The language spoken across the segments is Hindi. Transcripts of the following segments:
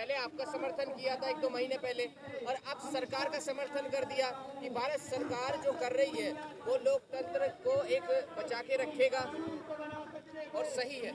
पहले आपका समर्थन किया था 1-2 महीने पहले, और अब सरकार का समर्थन कर दिया कि भारत सरकार जो कर रही है वो लोकतंत्र को एक बचा के रखेगा और सही है।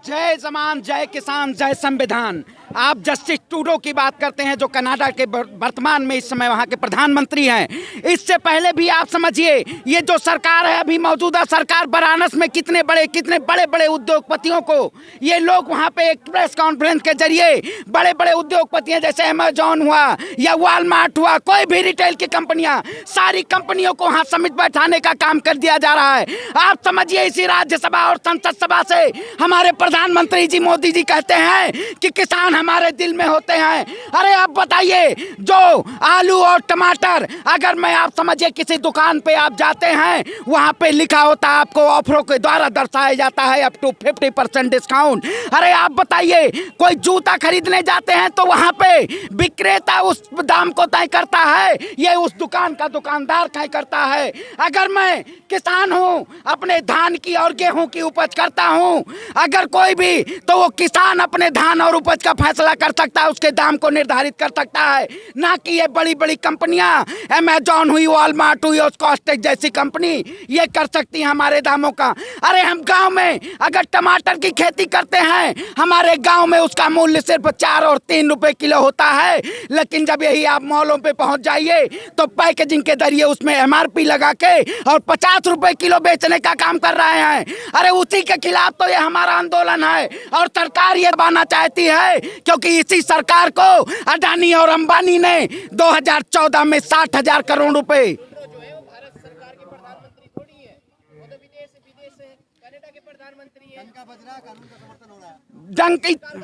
जय जवान जय किसान जय संविधान। आप जस्टिस ट्रूडो की बात करते हैं जो कनाडा के वर्तमान में इस समय वहाँ के प्रधानमंत्री हैं। इससे पहले भी आप समझिए ये जो सरकार है अभी मौजूदा सरकार वाराणसी में कितने बड़े बड़े उद्योगपतियों को ये लोग वहाँ पे एक प्रेस कॉन्फ्रेंस के जरिए बड़े बड़े उद्योगपति हैं जैसे अमेजॉन हुआ या वॉलमार्ट हुआ, कोई भी रिटेल की कंपनियां, सारी कंपनियों को वहाँ समिट बैठाने का काम कर दिया जा रहा है। आप समझिए इसी राज्यसभा और संसद सभा से हमारे प्रधानमंत्री जी मोदी जी कहते हैं कि किसान हमारे दिल में होते हैं। अरे आप बताइए जो आलू और टमाटर, अगर मैं आप समझिए किसी दुकान पे आप जाते हैं वहां पे लिखा होता है आपको ऑफरों के द्वारा दर्शाया जाता है अप टू 50% डिस्काउंट। अरे आप बताइए कोई जूता खरीदने जाते हैं तो वहां पे विक्रेता उस दाम को तय करता है, ये उस दुकान का दुकानदार तय करता है। अगर मैं किसान हूं, अपने धान की और गेहूं की उपज करता हूं, अगर कोई भी तो वो किसान अपने धान और उपज का फैसला कर सकता है, उसके दाम को निर्धारित कर सकता है, ना कि ये बड़ी बड़ी कंपनियां अमेजॉन हुई, वॉलमार्ट हुई और कॉस्टेक जैसी कंपनी ये कर सकती है हमारे दामों का। अरे हम गांव में अगर टमाटर की खेती करते हैं, हमारे गांव में उसका मूल्य सिर्फ 4 और 3 रुपए किलो होता है, लेकिन जब यही आप मॉलों पे पहुंच जाइए तो पैकेजिंग के जरिए उसमें MRP लगा के और 50 रुपए किलो बेचने का काम कर रहे हैं। अरे उसी के खिलाफ तो ये हमारा आंदोलन है और सरकार ये दबाना चाहती है क्योंकि इसी सरकार को अडानी और अंबानी ने 2014 में 60,000 करोड़ रुपए। जो है वो भारत सरकार के प्रधानमंत्री थोड़ी है, वो तो विदेश से कनाडा के प्रधानमंत्री हैं। डंका बज रहा है, कानून का समर्थन हो रहा है,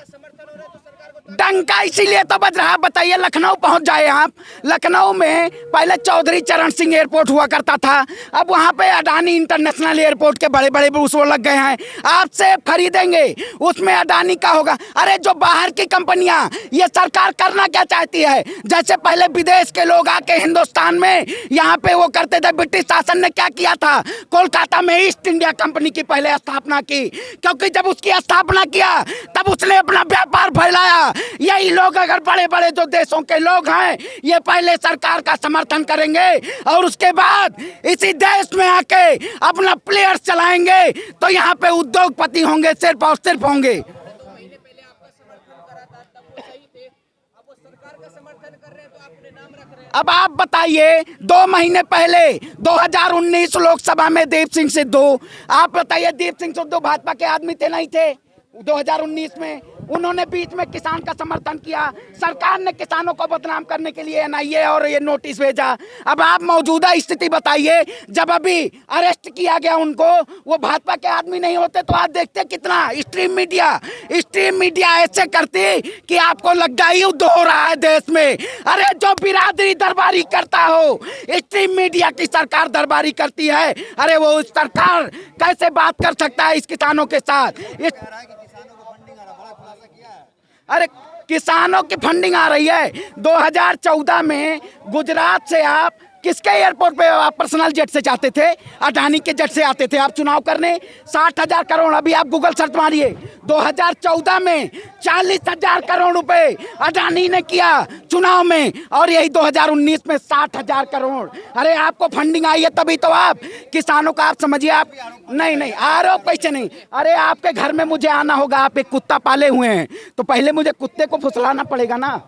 समर्थन हो रहा है तो सरकार को डंका इसीलिए तो बज रहा है। बताइए लखनऊ पहुंच जाए आप, लखनऊ में पहले चौधरी चरण सिंह एयरपोर्ट हुआ करता था, अब वहां पे अडानी इंटरनेशनल एयरपोर्ट के बड़े बड़े वो लग गए हैं। आपसे खरीदेंगे उसमें अडानी का होगा। अरे जो बाहर की कंपनियां, ये सरकार करना क्या चाहती है, जैसे पहले विदेश के लोग आके हिंदुस्तान में यहाँ पे वो करते थे। ब्रिटिश शासन ने क्या किया था, कोलकाता में ईस्ट इंडिया कंपनी की पहले स्थापना की, क्योंकि जब उसकी स्थापना किया तब उसने अपना व्यापार फैलाया। यही लोग अगर बड़े बड़े जो देशों के लोग हैं ये पहले सरकार का समर्थन करेंगे और उसके बाद इसी देश में आके अपना प्लेयर्स चलाएंगे तो यहाँ पे उद्योगपति होंगे, सिर्फ और सिर्फ होंगे। 2 महीने पहले आपका समर्थन करा था तब वो सही थे, अब वो सरकार का समर्थन कर रहे हैं तो आप अपने नाम रख रहे हैं। अब आप बताइए 2 महीने पहले 2019 लोकसभा में दीप सिंह सिद्धू, आप बताइए दीप सिंह सिद्धू भाजपा के आदमी थे नहीं थे 2019 में? उन्होंने बीच में किसान का समर्थन किया, सरकार ने किसानों को बदनाम करने के लिए NIA और ये नोटिस भेजा। अब आप मौजूदा स्थिति बताइए, जब अभी अरेस्ट किया गया उनको, वो भाजपा के आदमी नहीं होते तो आप देखते कितना स्ट्रीम मीडिया ऐसे करती कि आपको लगता ही युद्ध हो रहा है देश में। अरे जो बिरादरी दरबारी करता हो, स्ट्रीम मीडिया की सरकार दरबारी करती है। अरे वो सरकार कैसे बात कर सकता है इस किसानों के साथ? अरे किसानों की फंडिंग आ रही है। 2014 में गुजरात से आप किसके एयरपोर्ट पे आप पर्सनल जेट से जाते थे? अडानी के जेट से आते थे आप चुनाव करने। 60,000 करोड़, अभी आप गूगल सर्च मारिए, 2014 में 40,000 करोड़ रुपए अडानी ने किया चुनाव में, और यही 2019 में 60,000 करोड़। अरे आपको फंडिंग आई है तभी तो आप किसानों का, आप समझिए आप नहीं आरोप कैसे नहीं। अरे आपके घर में मुझे आना होगा, आप एक कुत्ता पाले हुए हैं तो पहले मुझे कुत्ते को फुसलाना पड़ेगा ना,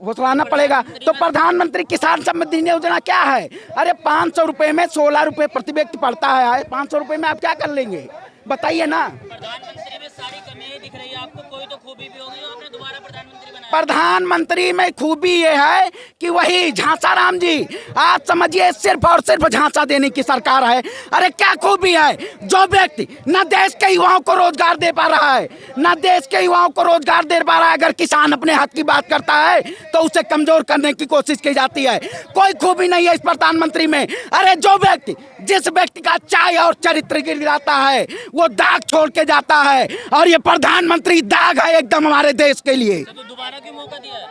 फुसलाना पड़ेगा। तो प्रधानमंत्री किसान समृद्धि योजना क्या है? अरे 500 रुपए में 16 रुपए प्रति व्यक्ति पड़ता है। 500 रुपए में आप क्या कर लेंगे बताइए ना। प्रधानमंत्री में सारी कमियां दिख रही है आपको, कोई तो खूबी भी होगी, आपने दोबारा प्रधानमंत्री बनाया। प्रधानमंत्री में खूबी ये है कि वही झांसा राम जी, आप समझिए सिर्फ और सिर्फ झांसा देने की सरकार है। अरे क्या खूबी है, जो व्यक्ति न देश के युवाओं को रोजगार दे पा रहा है, न देश के युवाओं को रोजगार दे पा रहा है, अगर किसान अपने हक की बात करता है तो उसे कमजोर करने की कोशिश की जाती है। कोई खूबी नहीं है इस प्रधानमंत्री में। अरे जो व्यक्ति, जिस व्यक्ति का चाय और चरित्र गिर जाता है वो दाग छोड़ के जाता है, और ये प्रधानमंत्री दाग है एकदम हमारे देश के लिए। तो दोबारा क्यों मौका दिया है?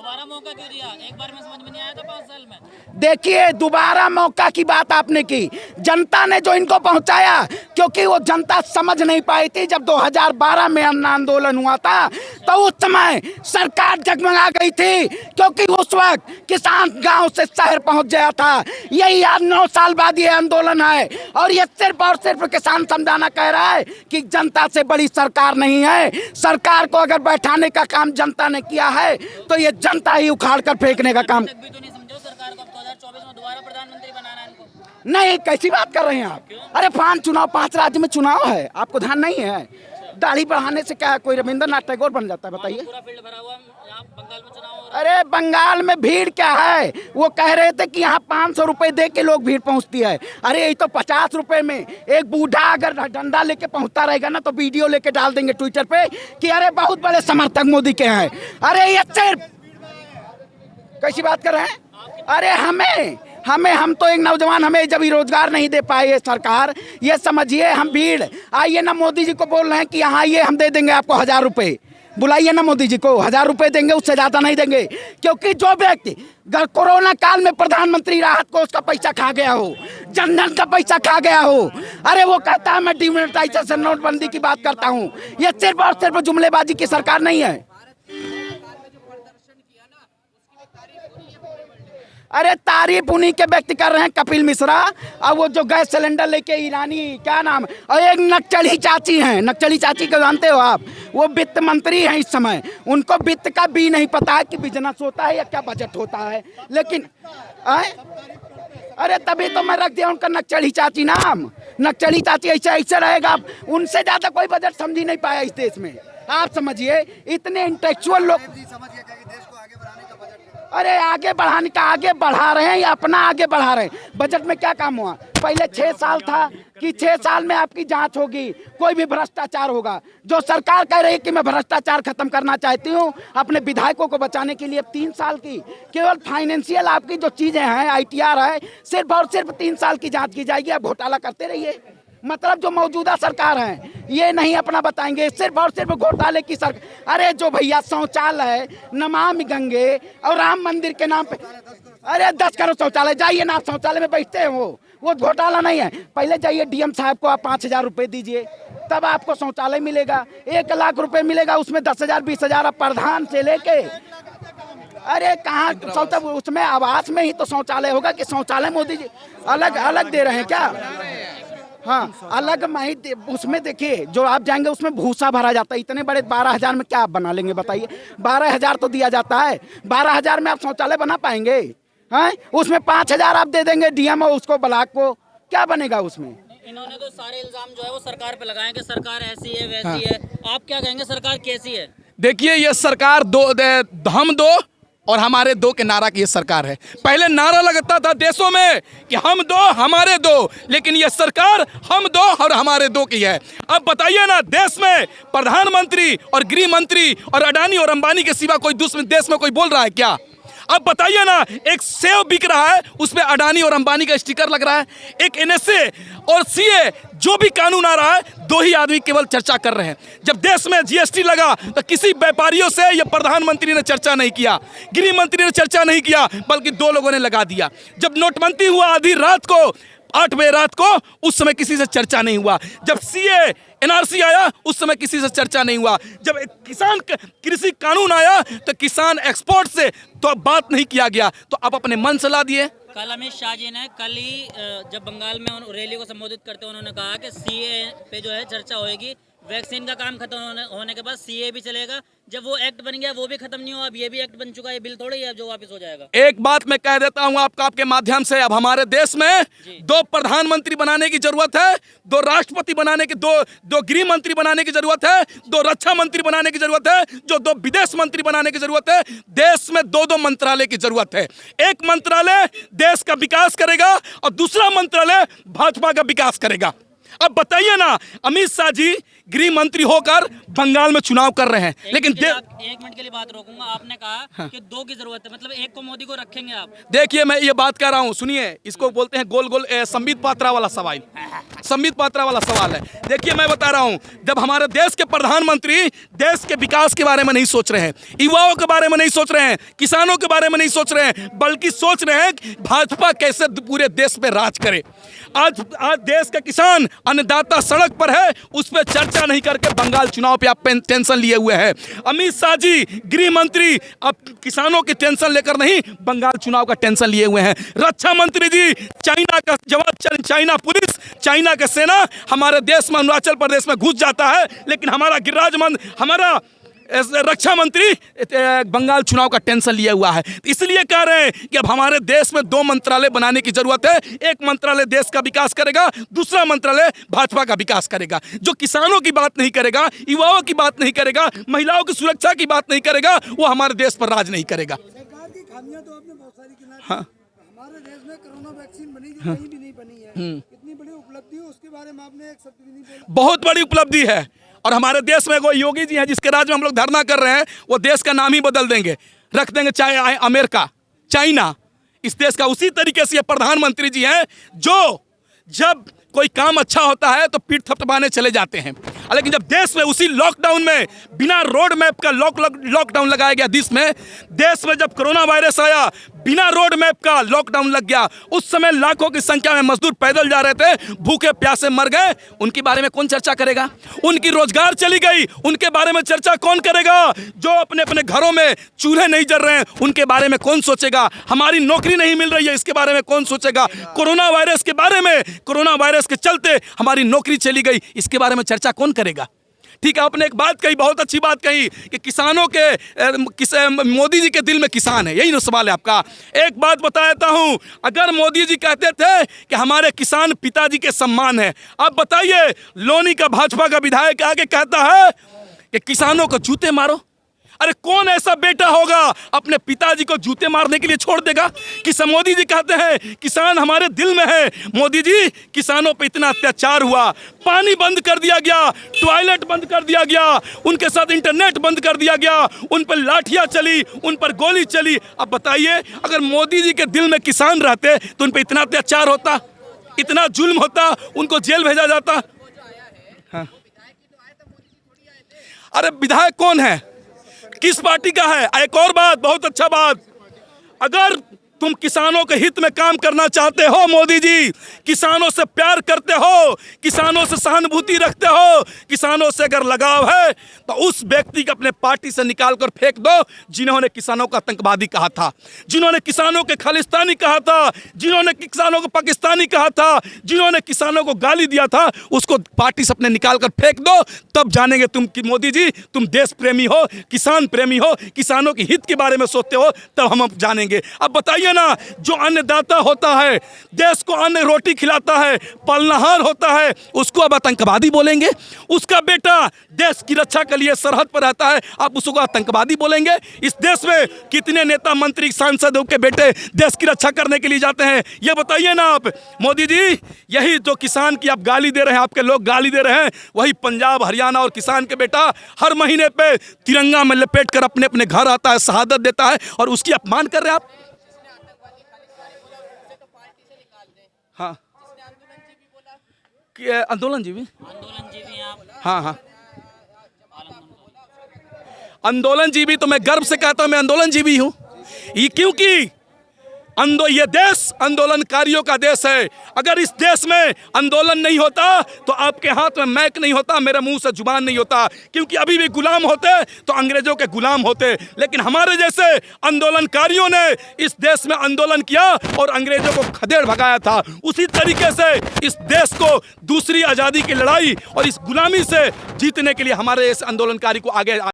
दोबारा मौका क्यों दिया? एक बार में समझ में नहीं आया था 5 साल में? देखिए, दोबारा मौका की बात आपने की, जनता ने जो इनको पहुंचाया, क्योंकि वो जनता समझ नहीं पाई थी। जब 2012 में अन्न आंदोलन हुआ था तो उस समय सरकार जगमगा गई थी, क्योंकि उस वक्त किसान गांव से शहर पहुंच गया था। यही आज 9 साल बाद ये आंदोलन है, और ये सिर्फ और सिर्फ किसान समझाना कह रहा है कि जनता से बड़ी सरकार नहीं है। सरकार को अगर बैठाने का काम जनता ने किया है तो ये जनता ही उखाड़ कर फेंकने का काम। तक भी तो नहीं समझो सरकार को, अब 2024 में दोबारा प्रधानमंत्री बनाना है इनको। नहीं, कैसी बात कर रहे हैं आप? अरे 5 राज्य में चुनाव है, आपको ध्यान नहीं है? दाढ़ी बढ़ाने से क्या कोई रविंद्रनाथ टैगोर बन जाता है? बताइए। पूरा फील्ड भरा हुआ है, यहाँ बंगाल में चुनाव हो रहा अरे बंगाल में भीड़ क्या है? वो कह रहे थे कि यहाँ 500 रुपए दे के लोग भीड़ पहुँचती है। अरे यही तो 50 रुपए में एक बूढ़ा अगर डंडा लेके पहुँचता रहेगा ना, तो वीडियो लेके डाल देंगे ट्विटर पे कि अरे बहुत बड़े समर्थक मोदी के हैं। अरे ये सिर्फ कैसी बात कर रहे हैं? अरे हम तो एक नौजवान, हमें जब रोजगार नहीं दे पाए ये सरकार, ये समझिए हम भीड़। आइए ना, मोदी जी को बोल रहे हैं कि यहाँ आइए, हम दे देंगे आपको 1000 रुपए। बुलाइए ना मोदी जी को, 1000 रुपए देंगे, उससे ज्यादा नहीं देंगे। क्योंकि जो व्यक्ति कोरोना काल में प्रधानमंत्री राहत को उसका पैसा खा गया हो, जनधन का पैसा खा गया हो, अरे वो कहता है मैं डिमोनेटाइजेशन, नोटबंदी की बात करता हूँ। ये सिर्फ और सिर्फ जुमलेबाजी की सरकार नहीं है। अरे तारीफ उन्हीं के व्यक्ति कर रहे हैं, कपिल मिश्रा, और वो जो गैस सिलेंडर लेके ईरानी, क्या नाम, और एक नक्चली चाची हैं। नक्चली चाची को जानते हो आप? वो वित्त मंत्री हैं इस समय। उनको वित्त का भी नहीं पता है कि बिजनेस होता है या क्या बजट होता है। लेकिन अरे तभी तो मैं रख दिया उनका नक्चली चाची नाम। नक्चली चाची ऐसे रहेगा, उनसे ज्यादा कोई बजट समझ ही नहीं पाया इस देश में। आप समझिए, इतने इंटेलेक्चुअल लोग। अरे आगे बढ़ाने का, आगे बढ़ा रहे हैं या अपना आगे बढ़ा रहे हैं? बजट में क्या काम हुआ? पहले 6 साल था कि 6 साल में आपकी जांच होगी, कोई भी भ्रष्टाचार होगा। जो सरकार कह रही है कि मैं भ्रष्टाचार खत्म करना चाहती हूँ अपने विधायकों को बचाने के लिए, 3 साल की केवल फाइनेंशियल आपकी जो चीजें हैं, ITR है, सिर्फ और सिर्फ 3 साल की जांच की जाएगी। आप घोटाला करते रहिए। मतलब जो मौजूदा सरकार है ये नहीं अपना बताएंगे, सिर्फ और सिर्फ घोटाले की सरकार। अरे जो भैया शौचालय, नमामि गंगे और राम मंदिर के नाम पे, अरे 10 करोड़ शौचालय, जाइए ना, आप शौचालय में बैठते हैं, वो घोटाला नहीं है। पहले जाइए DM साहब को आप 5000 रुपये दीजिए, तब आपको शौचालय मिलेगा। 1 लाख रुपए मिलेगा, उसमें 10,000 20,000 आप प्रधान से लेके। अरे कहाँ शौचालय? उसमें आवास में ही तो शौचालय होगा कि शौचालय मोदी जी अलग अलग दे रहे हैं क्या? हाँ, अलग माही उसमें देखिए, जो आप जाएंगे उसमें भूसा भरा जाता है। इतने बड़े 12,000 में क्या आप बना लेंगे बताइए? 12,000 तो दिया जाता है, 12,000 में आप शौचालय बना पाएंगे? हैं? उसमें 5,000 आप दे देंगे DM और उसको ब्लॉक को, क्या बनेगा उसमें? इन्होंने तो सारे इल्जाम जो है वो सरकार पे लगाए कि सरकार ऐसी है वैसी है। आप क्या कहेंगे, सरकार कैसी है? देखिए, ये सरकार हम दो और हमारे दो के नारा की ये सरकार है। पहले नारा लगता था देशों में कि हम दो हमारे दो, लेकिन ये सरकार हम दो और हमारे दो की है। अब बताइए ना, देश में प्रधानमंत्री और गृह मंत्री और अडानी और अंबानी के सिवा कोई दूसरे देश में कोई बोल रहा है क्या? अब बताइए ना, एक सेव बिक रहा है, उसमें अडानी और अंबानी का स्टिकर लग रहा है। एक NSA और CA जो भी कानून आ रहा है, 2 ही आदमी केवल चर्चा कर रहे हैं। जब देश में GST लगा तो किसी व्यापारियों से ये प्रधानमंत्री ने चर्चा नहीं किया, गृह मंत्री ने चर्चा नहीं किया, बल्कि 2 लोगों ने लगा दिया। जब नोटबंदी हुआ आधी रात को, 8 बजे रात को, उस समय किसी से चर्चा नहीं हुआ। जब CA NRC आया, उस समय किसी से चर्चा नहीं हुआ। जब किसान कृषि कानून आया तो किसान एक्सपोर्ट से तो बात नहीं किया गया, तो आप अपने मन से ला दिए। कल अमित शाह जी ने कल ही जब बंगाल में रैली को संबोधित करते हुए उन्होंने कहा कि CA पे जो है चर्चा होगी। वैक्सीन का काम खत्म होने के बाद CA भी चलेगा। जब वो एक्ट बन गया वो भी खत्म नहीं हुआ, अब ये भी एक्ट बन चुका है, बिल थोड़ी है जो वापस हो जाएगा। एक बात मैं कह देता हूं आपके माध्यम से, अब हमारे देश में 2 प्रधानमंत्री बनाने की जरूरत है, 2 राष्ट्रपति बनाने की, 2 गृह मंत्री बनाने की जरूरत है, 2 रक्षा मंत्री बनाने की जरूरत है, 2 विदेश मंत्री बनाने की जरूरत है। देश में 2 मंत्रालय की जरूरत है। एक मंत्रालय देश का विकास करेगा और दूसरा मंत्रालय भाजपा का विकास करेगा। अब बताइए ना, अमित शाह जी गृह मंत्री होकर बंगाल में चुनाव कर रहे हैं। लेकिन एक मिनट के लिए बात रोकूंगा। आपने कहा कि दो की जरूरत है, मतलब एक को मोदी को रखेंगे आप? देखिए मैं ये बात कर रहा हूँ, सुनिए, इसको बोलते हैं गोल गोल संबित पात्रा वाला सवाल। संबित पात्रा वाला सवाल है। देखिए मैं बता रहा हूँ, जब हमारे देश के प्रधानमंत्री देश के विकास के बारे में नहीं सोच रहे हैं, युवाओं के बारे में नहीं सोच रहे हैं, किसानों के बारे में नहीं सोच रहे हैं, बल्कि सोच रहे हैं कि भाजपा कैसे पूरे देश पे राज करे। आज देश का किसान अन्नदाता सड़क पर है, उस पर चर्चा नहीं करके बंगाल चुनाव पे आप टेंशन लिए हुए हैं। अमित शाह जी गृह मंत्री अब किसानों की टेंशन लेकर नहीं, बंगाल चुनाव का टेंशन लिए हुए हैं। रक्षा मंत्री जी चाइना का जवाब, चाइना पुलिस, चाइना का सेना हमारे देश में अरुणाचल प्रदेश में घुस जाता है, लेकिन हमारा गिरिराज मंत्री, हमारा रक्षा मंत्री बंगाल चुनाव का टेंशन लिया हुआ है। इसलिए कह रहे हैं कि अब हमारे देश में दो मंत्रालय बनाने की जरूरत है। एक मंत्रालय देश का विकास करेगा, दूसरा मंत्रालय भाजपा का विकास करेगा। जो किसानों की बात नहीं करेगा, युवाओं की बात नहीं करेगा, महिलाओं की सुरक्षा की बात नहीं करेगा, वो हमारे देश पर राज नहीं करेगा। सरकार की खामियां तो आपने बहुत सारी गिनाई। हाँ। हमारे देश में कोरोना वैक्सीन बनी जो कहीं भी नहीं बनी है, इतनी बड़ी उपलब्धि है, उसके बारे में आपने एक शब्द भी नहीं बोला। बहुत बड़ी उपलब्धि है। और हमारे देश में कोई योगी जी हैं जिसके राज्य में हम लोग धरना कर रहे हैं, वो देश का नाम ही बदल देंगे, रख देंगे चाहे अमेरिका, चाइना। इस देश का उसी तरीके से ये प्रधानमंत्री जी हैं जो जब कोई काम अच्छा होता है तो पीठ थपथपाने चले जाते हैं, लेकिन जब देश में उसी लॉकडाउन में बिना रोड मैप का लॉकडाउन लगाया गया, देश में जब कोरोना वायरस आया, बिना रोड मैप का लॉकडाउन लग गया, उस समय लाखों की संख्या में मजदूर पैदल जा रहे थे, भूखे प्यासे मर गए। उनके बारे में कौन चर्चा करेगा? उनकी रोजगार चली गई, उनके बारे में चर्चा कौन करेगा? जो अपने अपने घरों में चूल्हे नहीं जल रहे हैं, उनके बारे में कौन सोचेगा? हमारी नौकरी नहीं मिल रही है, इसके बारे में कौन सोचेगा? कोरोना वायरस के बारे में, कोरोना वायरस के चलते हमारी नौकरी चली गई, इसके बारे में चर्चा कौन करेगा? ठीक है, आपने एक बात कही, बहुत अच्छी बात कही कि किसानों के मोदी जी के दिल में किसान है, यही ना सवाल है आपका। एक बात बता देता हूं, अगर मोदी जी कहते थे कि हमारे किसान पिताजी के सम्मान है, अब बताइए लोनी का भाजपा का विधायक आगे कहता है कि किसानों को जूते मारो। अरे कौन ऐसा बेटा होगा अपने पिताजी को जूते मारने के लिए छोड़ देगा? कि मोदी जी कहते हैं किसान हमारे दिल में है। मोदी जी, किसानों पे इतना अत्याचार हुआ, पानी बंद कर दिया गया, टॉयलेट बंद कर दिया गया, उनके साथ इंटरनेट बंद कर दिया गया, उन पर लाठियां चली, उन पर गोली चली। अब बताइए, अगर मोदी जी के दिल में किसान रहते तो उन पर इतना अत्याचार होता, इतना जुल्म होता, उनको जेल भेजा जाता? हाँ। अरे विधायक कौन है, किस पार्टी का है? एक और बात, बहुत अच्छा बात, अगर तुम किसानों के हित में काम करना चाहते हो, मोदी जी, किसानों से प्यार करते हो, किसानों से सहानुभूति रखते हो, किसानों से अगर लगाव है, तो उस व्यक्ति को अपने पार्टी से निकाल कर फेंक दो जिन्होंने किसानों को आतंकवादी कहा था, जिन्होंने किसानों के खालिस्तानी कहा था, जिन्होंने किसानों को पाकिस्तानी कहा था, जिन्होंने किसानों को गाली दिया था, उसको पार्टी से अपने निकाल कर फेंक दो। तब जानेंगे तुम कि मोदी जी तुम देश प्रेमी हो, किसान प्रेमी हो, किसानों के हित के बारे में सोचते हो, तब हम जानेंगे। अब बताइए ना, जो अन्नदाता होता है, देश को अन्न रोटी खिलाता है, पालनहार होता है, उसको अब आतंकवादी बोलेंगे? उसका बेटा देश की रक्षा के लिए सरहद पर रहता है, आप उसको आतंकवादी बोलेंगे? इस देश में कितने नेता मंत्री सांसदों के बेटे देश की रक्षा करने के लिए जाते हैं, ये बताइए ना आप। मोदी जी, यही जो किसान की आप गाली दे रहे हैं, आपके लोग गाली दे रहे हैं, वही पंजाब हरियाणा और किसान के बेटा हर महीने पे तिरंगा में लपेट कर अपने अपने घर आता है, शहादत देता है, और उसकी अपमान कर रहे हैं आप। हाँ, आंदोलन जीवी आप? हाँ हाँ, आंदोलन जीवी तो मैं गर्व से कहता हूं, मैं आंदोलन जीवी हूं, ये क्योंकि ये देश आंदोलनकारियों का देश है। अगर इस देश में आंदोलन नहीं होता तो आपके हाथ में मैक नहीं होता, मेरे मुंह से जुबान नहीं होता, क्योंकि अभी भी गुलाम होते तो अंग्रेजों के गुलाम होते, लेकिन हमारे जैसे आंदोलनकारियों ने इस देश में आंदोलन किया और अंग्रेजों को खदेड़ भगाया था। उसी तरीके से इस देश को दूसरी आज़ादी की लड़ाई और इस गुलामी से जीतने के लिए हमारे इस आंदोलनकारी को आगे